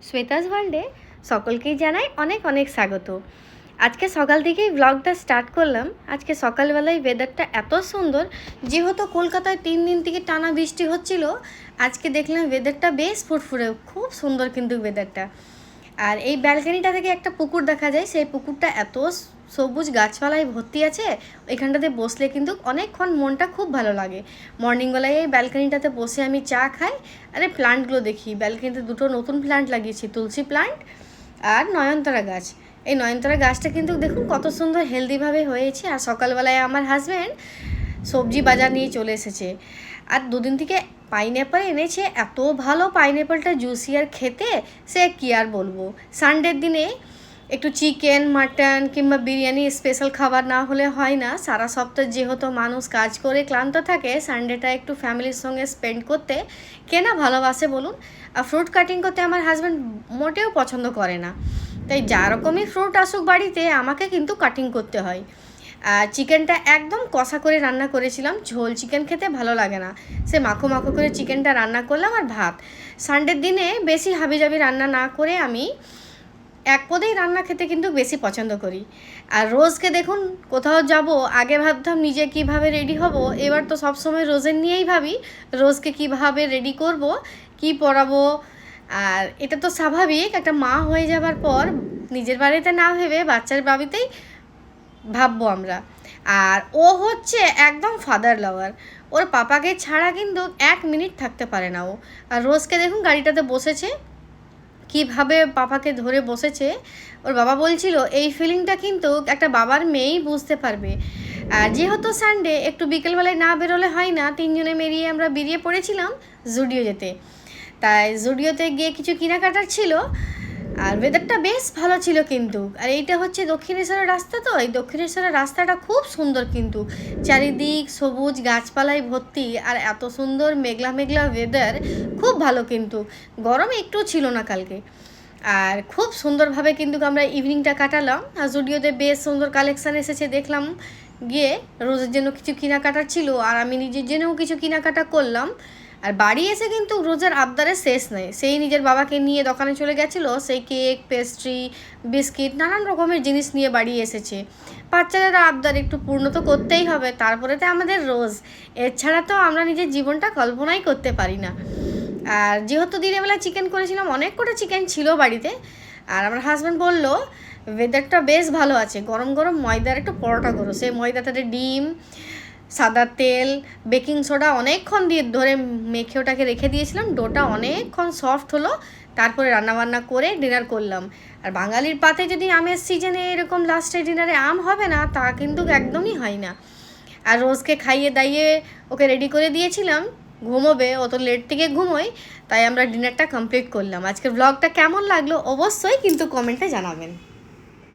শ্বেতাস ওয়ার্ল্ডে সকলকেই জানাই অনেক অনেক স্বাগত। আজকে সকাল থেকেই ব্লগটা স্টার্ট করলাম। আজকে সকালবেলায় ওয়েদারটা এত সুন্দর, যেহেতু কলকাতায় 3 দিন থেকে টানা বৃষ্টি হচ্ছিল, আজকে দেখলাম ওয়েদারটা বেশ ফুরফুরে, খুব সুন্দর কিন্তু ওয়েদারটা। আর এই ব্যালকনিটা থেকে একটা পুকুর দেখা যায়, সেই পুকুরটা এত সবুজ গাছপালায় ভর্তি আছে, এখানটাতে বসলে কিন্তু অনেকক্ষণ মনটা খুব ভালো লাগে। মর্নিংবেলায় এই ব্যালকনিটাতে বসে আমি চা খাই, আরে প্লান্টগুলো দেখি। ব্যালকনিতে দুটো নতুন প্লান্ট লাগিয়েছি, তুলসী প্লান্ট আর নয়নতারা গাছ। এই নয়নতারা গাছটা কিন্তু দেখুন কত সুন্দর হেলদিভাবে হয়েছে। আর সকালবেলায় আমার হাজব্যান্ড সবজি বাজার নিয়ে চলে এসেছে, আর দুদিন থেকে পাইনঅ্যাপেল এনেছে। এত ভালো পাইনঅ্যাপেলটা, জুসি আর খেতে সে কী আর বলবো। সানডের দিনে একটু চিকেন, মাটন কিংবা বিরিয়ানি স্পেশাল খাবার না হলে হয় না। সারা সপ্তাহ যেহেতু মানুষ কাজ করে ক্লান্ত থাকে, সানডেটা একটু ফ্যামিলির সঙ্গে স্পেন্ড করতে কে না ভালোবাসে বলুন। আর ফ্রুট কাটিং করতে আমার হাজব্যান্ড মোটেও পছন্দ করে না, তাই যা রকমই ফ্রুট আসুক বাড়িতে আমাকে কিন্তু কাটিং করতে হয়। আর চিকেনটা একদম কষা করে রান্না করেছিলাম, ঝোল চিকেন খেতে ভালো লাগে না, সে মাখো মাখো করে চিকেনটা রান্না করলাম। আর ভাত, সানডের দিনে বেশি হাবিজাবি রান্না না করে আমি এক পদেই রান্না খেতে কিন্তু বেশি পছন্দ করি। আর রোজকে দেখুন কোথাও যাব, আগে ভাবতাম নিজে কিভাবে রেডি হব, এবার তো সবসময় রোজের নিয়েই ভাবি রোজকে কিভাবে রেডি করব, কি পরাবো। আর এটা তো স্বাভাবিক, একটা মা হয়ে যাবার পর নিজের বাড়িতে না ভেবে বাচ্চার বাড়িতেই ভাববো আমরা। আর ও হচ্ছে একদম ফাদার লাভার, ওর পাপাকে ছাড়া কিন্তু 1 মিনিট থাকতে পারে না ও। আর রোজকে দেখুন গাড়িটাতে বসেছে, কিভাবে পাপাকে ধরে বসেছে। ওর বাবা বলছিল এই ফিলিংটা কিন্তু একটা বাবার মেয়েই বুঝতে পারবে। আর যেহেতু সানডে একটু বিকেলবেলায় না বেরোলে হয় না, তিনজনে আমরা বেরিয়ে পড়েছিলাম জুডিও যেতে। তাই জুডিওতে গিয়ে কিছু কেনাকাটার ছিল। আর ওয়েদারটা বেশ ভালো ছিল কিন্তু। আর এইটা হচ্ছে দক্ষিণেশ্বরের রাস্তা, তো এই দক্ষিণেশ্বরের রাস্তাটা খুব সুন্দর কিন্তু, চারিদিক সবুজ গাছপালায় ভর্তি। আর এত সুন্দর মেঘলা মেঘলা ওয়েদার, খুব ভালো কিন্তু। গরম একটু ছিল না কালকে। আর খুব সুন্দরভাবে কিন্তু আমরা ইভিনিংটা কাটালাম। আর জুডিওতে বেশ সুন্দর কালেকশান এসেছে দেখলাম গিয়ে, রোজের জন্য কিছু কেনাকাটার ছিল আর আমি নিজের জন্যও কিছু কেনাকাটা করলাম। আর বাড়ি এসে কিন্তু রোজের আবদারের শেষ নেই, সেই নিজের বাবাকে নিয়ে দোকানে চলে গেছিলো, সেই কেক, পেস্ট্রি, বিস্কিট, নানান রকমের জিনিস নিয়ে বাড়ি এসেছে। বাচ্চাদের আবদার একটু পূর্ণ তো করতেই হবে, তারপরে তো আমাদের রোজ, এছাড়া তো আমরা নিজের জীবনটা কল্পনাই করতে পারি না। আর যেহেতু দিনের বেলা চিকেন করেছিলাম, অনেক কটা চিকেন ছিল বাড়িতে। আর আমার হাজব্যান্ড বললো ওয়েদারটা বেশ ভালো আছে, গরম গরম ময়দার একটু পরোটা করো। সেই ময়দাটাতে ডিম, সাদা তেল, বেকিং সোডা অনেকক্ষণ দিয়ে ধরে মেখে ওটাকে রেখে দিয়েছিলাম, ডোটা অনেকক্ষণ সফট হলো, তারপরে রান্নাবান্না করে ডিনার করলাম। আর বাঙালির পাতে যদি আমের সিজনে এরকম লাস্টে ডিনারে আম হবে না, তা কিন্তু একদমই হয় না। আর রোজকে খাইয়ে দাইয়ে ওকে রেডি করে দিয়েছিলাম, ঘুমোবে, ও তো লেট থেকে ঘুমোয়, তাই আমরা ডিনারটা কমপ্লিট করলাম। আজকের ব্লগটা কেমন লাগলো অবশ্যই কিন্তু কমেন্টে জানাবেন।